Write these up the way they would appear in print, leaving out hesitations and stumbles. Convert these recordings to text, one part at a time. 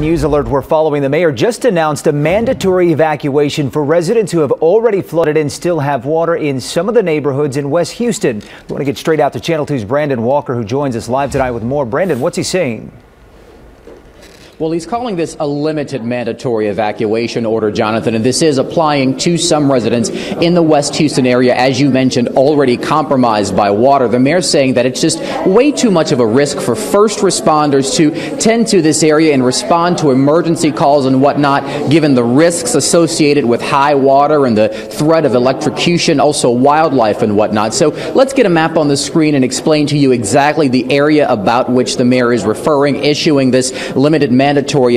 news alert we're following. The mayor just announced a mandatory evacuation for residents who have already flooded and still have water in some of the neighborhoods in West Houston. We want to get straight out to Channel 2's Brandon Walker, who joins us live tonight with more. Brandon, what's he saying? Well, he's calling this a limited mandatory evacuation order, Jonathan, and this is applying to some residents in the West Houston area, as you mentioned, already compromised by water. The mayor's saying that it's just way too much of a risk for first responders to tend to this area and respond to emergency calls and whatnot, given the risks associated with high water and the threat of electrocution, also wildlife and whatnot. So let's get a map on the screen and explain to you exactly the area about which the mayor is referring, issuing this limited mandatory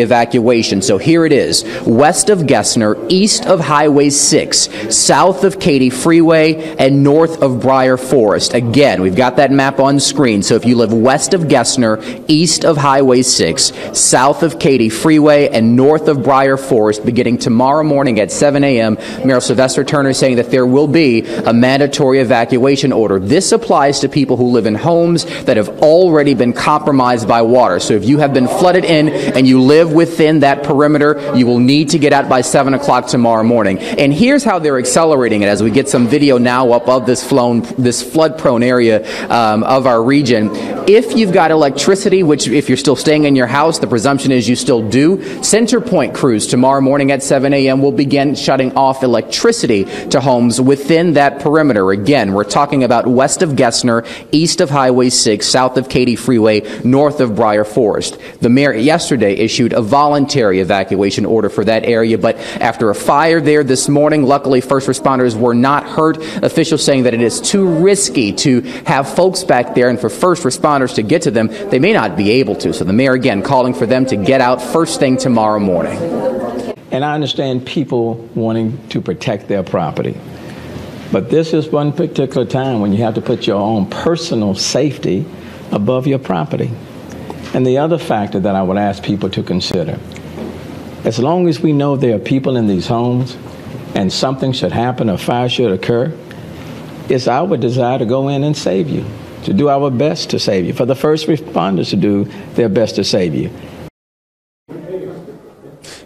evacuation. So here it is: west of Gessner, east of Highway 6, south of Katy Freeway, and north of Briar Forest. Again, we've got that map on screen. So if you live west of Gessner, east of Highway 6, south of Katy Freeway, and north of Briar Forest, beginning tomorrow morning at 7 a.m., Mayor Sylvester Turner is saying that there will be a mandatory evacuation order. This applies to people who live in homes that have already been compromised by water. So if you have been flooded in and you live within that perimeter, you will need to get out by 7 o'clock tomorrow morning. And here's how they're accelerating it as we get some video now up of this flood-prone area of our region. If you've got electricity, which if you're still staying in your house, the presumption is you still do, Center Point crews tomorrow morning at 7 a.m. will begin shutting off electricity to homes within that perimeter. Again, we're talking about west of Gessner, east of Highway 6, south of Katy Freeway, north of Briar Forest. The mayor yesterday issued a voluntary evacuation order for that area, but after a fire there this morning, luckily first responders were not hurt. Officials saying that it is too risky to have folks back there, and for first responders to get to them, they may not be able to. So the mayor again calling for them to get out first thing tomorrow morning. And I understand people wanting to protect their property, but this is one particular time when you have to put your own personal safety above your property. And the other factor that I would ask people to consider, as long as we know there are people in these homes and something should happen, a fire should occur, it's our desire to go in and save you, to do our best to save you, for the first responders to do their best to save you.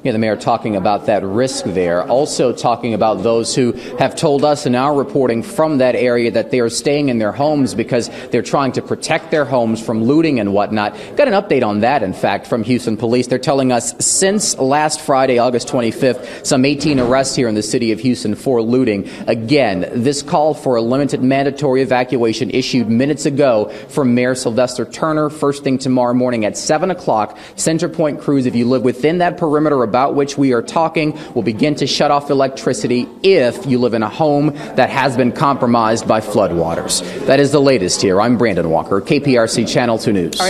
Yeah, the mayor talking about that risk there, also talking about those who have told us in our reporting from that area that they are staying in their homes because they're trying to protect their homes from looting and whatnot. Got an update on that, in fact, from Houston Police. They're telling us since last Friday, August 25th, some 18 arrests here in the city of Houston for looting. Again, this call for a limited mandatory evacuation issued minutes ago from Mayor Sylvester Turner. First thing tomorrow morning at 7 o'clock, Center Point crews, if you live within that perimeter about which we are talking, will begin to shut off electricity if you live in a home that has been compromised by floodwaters. That is the latest here. I'm Brandon Walker, KPRC Channel 2 News.